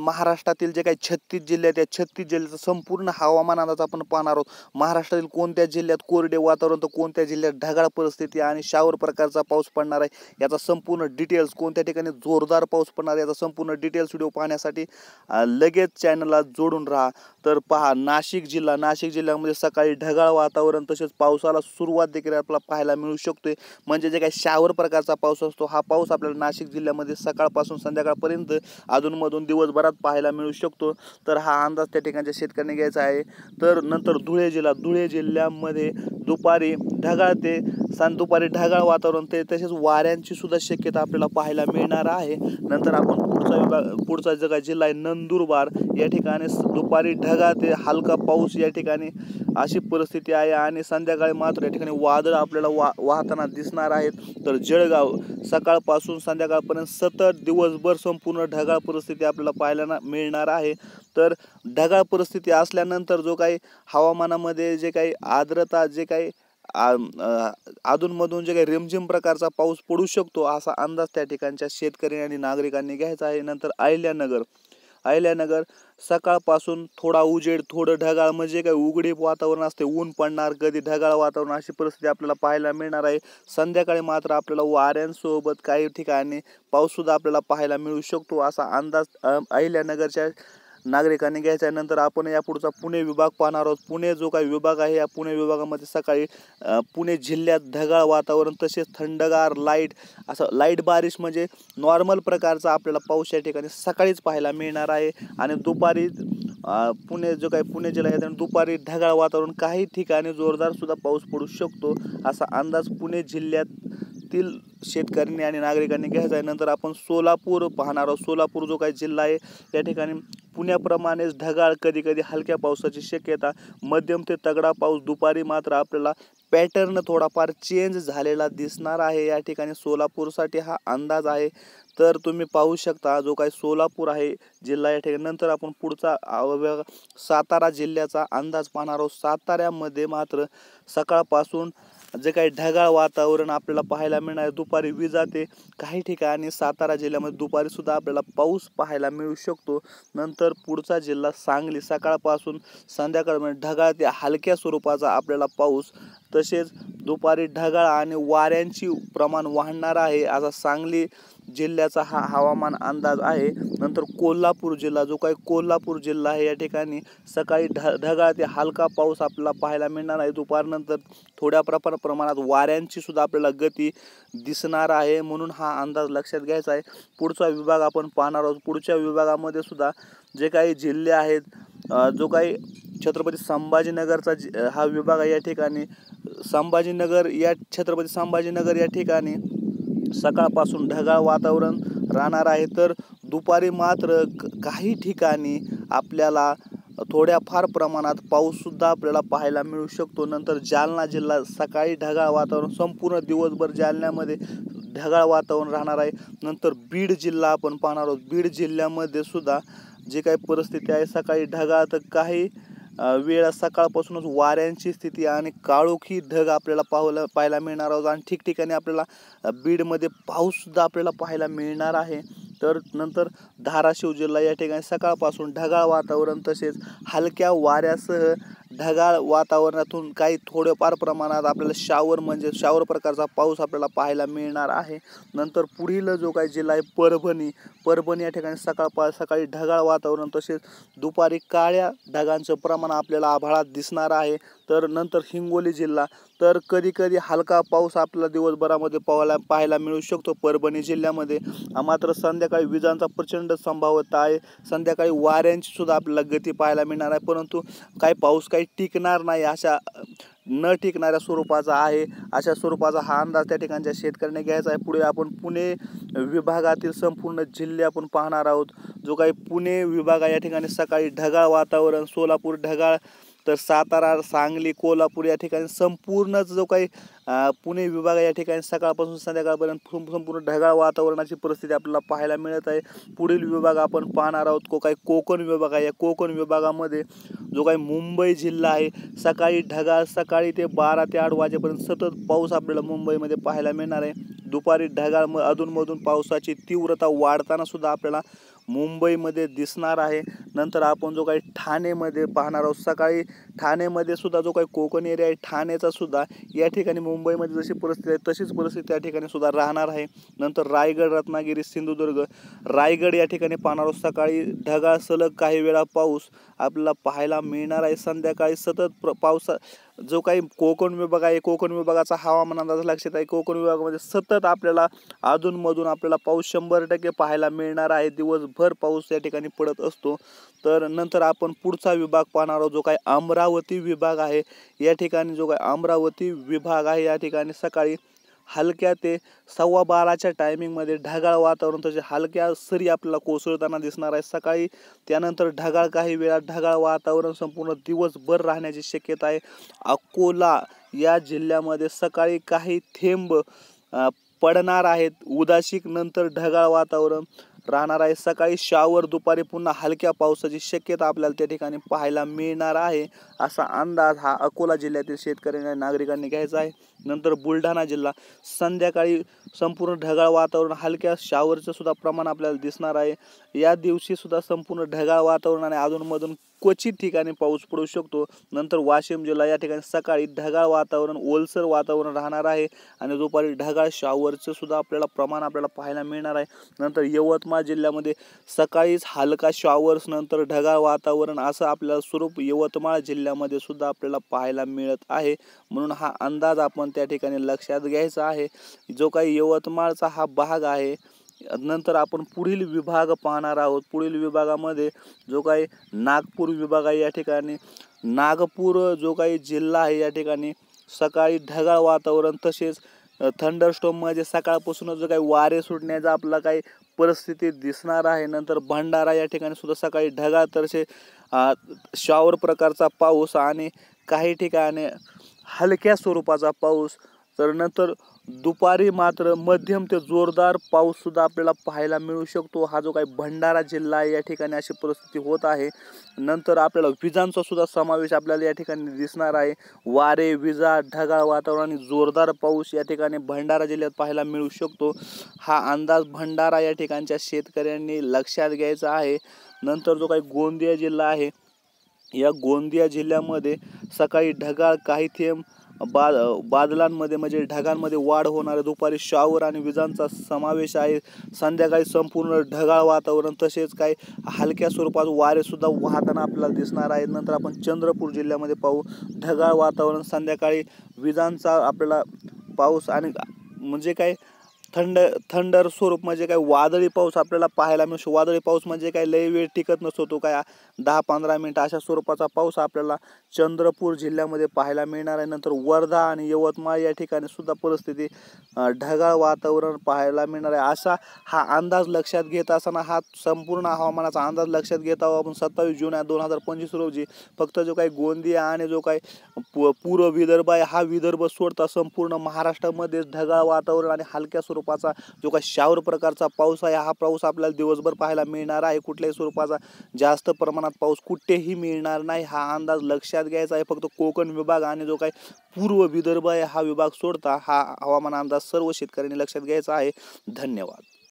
महाराष्ट्रातील जे काही 36 जिल्हे आहेत, त्या 36 जिल्ह्याचं संपूर्ण हवामान अंदाज आपण पाहणार आहोत। महाराष्ट्रातील कोणत्या जिल्ह्यात कोरडे वातावरण, तर कोणत्या जिल्ह्यात ढगाळ परिस्थिती आणि शावर प्रकारचा पाऊस पडणार आहे याचा संपूर्ण डिटेल्स, कोणत्या ठिकाणी जोरदार पाऊस पडणार याचा संपूर्ण डिटेल्स व्हिडिओ पाहण्यासाठी लगेच चॅनलला जोडून राहा। तर पहा, नाशिक जिल्ह्यामध्ये सकाळी ढगाळ वातावरण तसेच पावसाला सुरुवात देखील आपल्याला पाहायला मिळू शकते। म्हणजे जे काही शावर प्रकारचा पाऊस असतो, हा पाऊस आपल्याला नाशिक जिल्ह्यामध्ये सकाळपासून संध्याकाळपर्यंत अधूनमधून दिवसभरात पाहायला मिळू शकतो। तर हा अंदाज त्या ठिकाणच्या शेतकऱ्यांनी घ्यायचा आहे। तर नंतर धुळे जिल्ह्यामध्ये दुपारी ढगाळ वातावरण तसेच वाऱ्यांची सुद्धा शक्यता आपल्याला पाहायला मिळणार आहे। नंतर आपण पुढचा जो काही जिल्हा आहे नंदुरबार, या ठिकाणी दुपारी ढगाळ ते हलका पाऊस या ठिकाणी अशी परिस्थिती आहे आणि संध्याकाळी मात्र या ठिकाणी वादळ आपल्याला वाहताना दिसणार आहेत। तर जळगाव सकाळपासून संध्याकाळपर्यंत सतत दिवसभर संपूर्ण ढगाळ परिस्थिती आपल्याला पाहायला मिळणार आहे। तर ढगाळ परिस्थिती असल्यानंतर जो काही हवामानामध्ये जे काही आर्द्रता, जे काही अधूनमधून जे काही रिमझिम प्रकारचा पाऊस पडू शकतो असा अंदाज त्या ठिकाणच्या शेतकरी आणि नागरिकांनी घ्यायचा आहे। नंतर अहिल्यानगर सकाळपासून थोडा उजेड, थोडं ढगाळ, म्हणजे काही उघडीप वातावरण असते, ऊन पडणार, कधी ढगाळ वातावरण, अशी परिस्थिती आपल्याला पाहायला मिळणार आहे। संध्याकाळी मात्र आपल्याला वाऱ्यांसोबत काही ठिकाणी पाऊस सुद्धा आपल्याला पाहायला मिळू शकतो असा अंदाज अहिल्यानगरच्या नागरिकांनी घ्यायचा आहे। नंतर आपण या पुढचा पुणे विभाग पाहणार आहोत। पुणे जो काही विभाग आहे, या पुणे विभागामध्ये सकाळी पुणे जिल्ह्यात ढगाळ वातावरण तसेच थंडगार लाईट बारिश, म्हणजे नॉर्मल प्रकारचा आपल्याला पाऊस या ठिकाणी सकाळीच पाहायला मिळणार आहे। आणि दुपारी पुणे जिल्हा आहे दुपारी ढगाळ वातावरण, काही ठिकाणी जोरदार सुद्धा पाऊस पडू शकतो असा अंदाज पुणे जिल्ह्यातील शेतकऱ्यांनी आणि नागरिकांनी घ्यायचा आहे। नंतर आपण सोलापूर पाहणार आहोत। सोलापूर जो काही जिल्हा आहे, या ठिकाणी पुण्याप्रमाणेच ढगाळ, कधी हलक्या पावसाची शक्यता, मध्यम ते तगडा पाऊस, दुपारी मात्र आपल्याला पॅटर्न थोडाफार चेंज झालेला दिसणार आहे। या ठिकाणी सोलापूरसाठी हा अंदाज आहे। तर तुम्ही पाहू शकता जो काही सोलापूर आहे जिल्हा या ठिकाणी। नंतर आपण पुढचा सातारा जिल्ह्याचा अंदाज पाहणार आहोत। साताऱ्यामध्ये मात्र सकाळपासून जे काही ढगाळ वातावरण आपल्याला पाहायला मिळणार आहे, दुपारी विजा ते काही ठिकाणी सातारा जिल्ह्यामध्ये दुपारी सुद्धा आपल्याला पाऊस पाहायला मिळू शकतो। नंतर पुढचा जिल्हा सांगली, सकाळपासून संध्याकाळपर्यंत ढगाळ ते हलक्या स्वरूपाचा आपल्याला पाऊस, तसेच दुपारी ढगाळ आणि वाऱ्यांची प्रमाण वाढणार आहे असा सांगली जिल्ह्याचा हा हवामान अंदाज आहे। नंतर कोल्हापूर जिल्हा आहे, या ठिकाणी सकाळी ढगाळ ते हलका पाऊस आपल्याला पाहायला मिळणार आहे। दुपारनंतर थोड्या प्रमाणात वाऱ्यांची सुद्धा आपल्याला गती दिसणार आहे, म्हणून हा अंदाज लक्षात घ्यायचा आहे। पुढचा विभाग आपण पाहणार आहोत। पुढच्या विभागामध्ये सुद्धा जे काही जिल्हे आहेत, जो काही छत्रपती संभाजीनगरचा हा विभाग आहे, या ठिकाणी छत्रपती संभाजीनगर या ठिकाणी सकाळपासून ढगाळ वातावरण राहणार आहे। तर दुपारी मात्र काही ठिकाणी आपल्याला थोड्याफार प्रमाणात पाऊस सुद्धा आपल्याला पाहायला मिळू शकतो। नंतर जालना जिल्हा, सकाळी ढगाळ वातावरण, संपूर्ण दिवसभर जालन्यामध्ये ढगाळ वातावरण राहणार आहे। नंतर बीड जिल्हा आपण पाहणार आहोत। बीड जिल्ह्यामध्ये सुद्धा जे काही परिस्थिती आहे, सकाळी ढगाळ तर काही वेळा सकाळपासूनच वाऱ्यांची स्थिती आणि काळोखी ढग आपल्याला पाहायला मिळणार आहोत आणि ठिकठिकाणी आपल्याला बीडमध्ये पाऊस सुद्धा आपल्याला पाहायला मिळणार आहे। तर नंतर धाराशिव जिल्हा, या ठिकाणी सकाळपासून ढगाळ वातावरण तसेच हलक्या वाऱ्यासह ढगाळ वातावरणातून काही थोडेफार प्रमाणात आपल्याला शावर प्रकारचा पाऊस आपल्याला पाहायला मिळणार आहे। नंतर पुढील जो काही जिल्हा आहे परभणी या ठिकाणी सकाळी ढगाळ वातावरण तसेच दुपारी काळ्या ढगांचं प्रमाण आपल्याला आभाळात दिसणार आहे। तर नंतर हिंगोली जिल्हा, तर कधी हलका पाऊस आपल्याला दिवसभरामध्ये पाहायला मिळू शकतो परभणी जिल्ह्यामध्ये, मात्र संध्याकाळी विजांचा प्रचंड संभाव्यता आहे। संध्याकाळी वाऱ्यांची सुद्धा आपल्याला गती पाहायला मिळणार आहे, परंतु पाऊस काही टिकणार नाही, अशा न टिकणाऱ्या स्वरूपाचा आहे, अशा स्वरूपाचा हा अंदाज त्या ठिकाणच्या शेतकऱ्यांनी घ्यायचा आहे। पुढे आपण पुणे विभागातील संपूर्ण जिल्हे आपण पाहणार आहोत। जो काही पुणे विभाग आहे, या ठिकाणी सकाळी ढगाळ वातावरण, सोलापूर ढगाळ, तर सातारा, सांगली, कोल्हापूर या ठिकाणी संपूर्णच जो काही पुणे विभाग या ठिकाणी सकाळपासून संध्याकाळपर्यंत संपूर्ण ढगाळ वातावरणाची परिस्थिती आपल्याला पाहायला मिळत आहे। पुढील विभाग आपण पाहणार आहोत काही कोकण विभाग आहे। या कोकण विभागामध्ये जो काही मुंबई जिल्हा आहे, सकाळी ढगाळ, सकाळी ते 12 ते 8 वाजेपर्यंत सतत पाऊस आपल्याला मुंबईमध्ये पाहायला मिळणार आहे। दुपारी ढगाळ, अधूनमधून पावसाची तीव्रता वाढताना सुद्धा आपल्याला मुंबईमध्ये दिसणार आहे. नंतर आपण जो काही ठाणेमध्ये पाहणार आहोत, सकाळी ठाणेमध्ये सुद्धा जो काही कोकण एरिया आहे ठाणेचा सुद्धा या ठिकाणी मुंबईमध्ये जशी परिस्थिती आहे तशीच परिस्थिती त्या ठिकाणी सुद्धा राहणार आहे. नंतर रायगड, रत्नागिरी, सिंधुदुर्ग, रायगड या ठिकाणी पाहणार आहोत, सकाळी ढगाळ सलग काही वेळा पाऊस आपल्याला पाहायला मिळणार आहे. संध्याकाळी सतत पावसा जो काही कोकण विभाग आहे, कोकण विभागाचा हवामान अंदाज लक्षात आहे. कोकण विभागामध्ये सतत आपल्याला अधूनमधून आपल्याला पाऊस 100% पाहायला मिळणार आहे. दिवसभर पाऊस या ठिकाणी पडत असतो. तर नंतर आपण पुढचा विभाग पाहणार आहोत, जो काही अमरावती विभाग आहे. या ठिकाणी जो काही अमरावती विभाग आहे या ठिकाणी सकाळी हलक्या ते 12:15च्या टायमिंगमध्ये ढगाळ वातावरण, तसे हलक्या सरी आपल्याला कोसळताना दिसणार आहे सकाळी. त्यानंतर ढगाळ, काही वेळा ढगाळ वातावरण संपूर्ण दिवसभर राहण्याची शक्यता आहे. अकोला या जिल्ह्यामध्ये सकाळी काही थेंब पडणार आहेत. उदासिक, नंतर ढगाळ वातावरण राहणार आहे. सकाळी शावर, दुपारी पुन्हा हलक्या पावसाची शक्यता आपल्याला त्या ठिकाणी पाहायला मिळणार आहे. असा अंदाज हा अकोला जिल्ह्यातील शेतकरी आणि नागरिकांनी घ्यायचा आहे. नंतर बुलढाणा जिल्हा, संध्याकाळी संपूर्ण ढगाळ वातावरण, हलक्या शावरचं सुद्धा प्रमाण आपल्याला दिसणार आहे. या दिवशी सुद्धा संपूर्ण ढगाळ वातावरण आणि अधूनमधून क्वचित ठिकाणी पाऊस पडू शकतो. नंतर वाशिम जिल्हा, या ठिकाणी सकाळी ढगाळ वातावरण, ओलसर वातावरण राहणार आहे आणि दुपारी ढगाळ शावरचं सुद्धा आपल्याला प्रमाण आपल्याला पाहायला मिळणार आहे. नंतर यवतमाळ जिल्ह्यामध्ये सकाळीच हलका शॉवर्स, नंतर ढगाळ वातावरण, असं आपल्याला स्वरूप यवतमाळ जिल्ह्यामध्ये सुद्धा आपल्याला पाहायला मिळत आहे. म्हणून हा अंदाज आपण त्या ठिकाणी लक्षात घ्यायचा आहे. जो काही यवतमाळचा हा भाग आहे. नंतर आपण पुढील विभाग पाहणार आहोत. पुढील विभागामध्ये जो काही नागपूर विभाग आहे, या ठिकाणी नागपूर जो काही जिल्हा आहे या ठिकाणी सकाळी ढगाळ वातावरण, तसेच थंडरस्टॉर्म म्हणजे सकाळपासूनच जो काही वारे सुटण्याचा आपला काही परिस्थिती दिसणार आहे. नंतर भंडारा या ठिकाणी सुद्धा सकाळी ढगाळ, तसे शॉवर प्रकारचा पाऊस आणि काही ठिकाणी हलक्या स्वरूपाचा पाऊस. तर नंतर दुपारी मात्र मध्यम ते जोरदार पाऊस सुद्धा आपल्याला पाहायला मिळू शकतो. हा जो काही भंडारा जिल्हा आहे या ठिकाणी अशी परिस्थिती होत आहे. नंतर आपल्याला विजांचा सुद्धा समावेश आपल्याला या ठिकाणी दिसणार आहे. वारे, विजा, ढगाळ वातावरण आणि जोरदार पाऊस या ठिकाणी भंडारा जिल्ह्यात पाहायला मिळू शकतो. हा अंदाज भंडारा या ठिकाणच्या शेतकऱ्यांनी लक्षात घ्यायचा आहे. नंतर जो काही गोंदिया जिल्हा आहे, या गोंदिया जिल्ह्यामध्ये सकाळी ढगाळ, काही थेंब बादलांमध्ये म्हणजे ढगांमध्ये वाढ होणार आहे. दुपारी शॉवर आणि विजांचा समावेश आहे. संध्याकाळी संपूर्ण ढगाळ वातावरण, तसेच काही हलक्या स्वरूपात वारे सुद्धा वाहताना आपल्याला दिसणार आहे. नंतर आपण चंद्रपूर जिल्ह्यामध्ये पाहू, ढगाळ वातावरण, संध्याकाळी विजांचा आपल्याला पाऊस आणि म्हणजे काय थंडर स्वरूप म्हणजे काय वादळी पाऊस आपल्याला पाहायला मिळतो. वादळी पाऊस म्हणजे काय लय वेळ टिकत नसतो, तो काय 10-15 मिनिटं अशा स्वरूपाचा पाऊस आपल्याला चंद्रपूर जिल्ह्यामध्ये पाहायला मिळणार आहे. नंतर वर्धा आणि यवतमाळ या ठिकाणी सुद्धा परिस्थिती ढगाळ वातावरण पाहायला मिळणार आहे. असा हा अंदाज लक्षात घेत असताना हा संपूर्ण हवामानाचा अंदाज लक्षात घेत आहोत आपण 27 जून 2025 रोजी. फक्त जो काही गोंदिया आणि जो काही पूर्व विदर्भ आहे, हा विदर्भ सोडता संपूर्ण महाराष्ट्रामध्ये ढगाळ वातावरण आणि हलक्या स्वरूपाचा जो काही शावर प्रकारचा पाऊस आहे, हा पाऊस आपल्याला दिवसभर पाहायला मिळणार आहे. कुठल्याही स्वरूपाचा जास्त प्रमाणात पाऊस कुठेही मिळणार नाही, हा अंदाज लक्षात घ्यायचा आहे. फक्त कोकण विभाग आणि जो काही पूर्व विदर्भ आहे हा विभाग सोडता हा हवामान अंदाज सर्व शेतकऱ्यांनी लक्षात घ्यायचा आहे. धन्यवाद.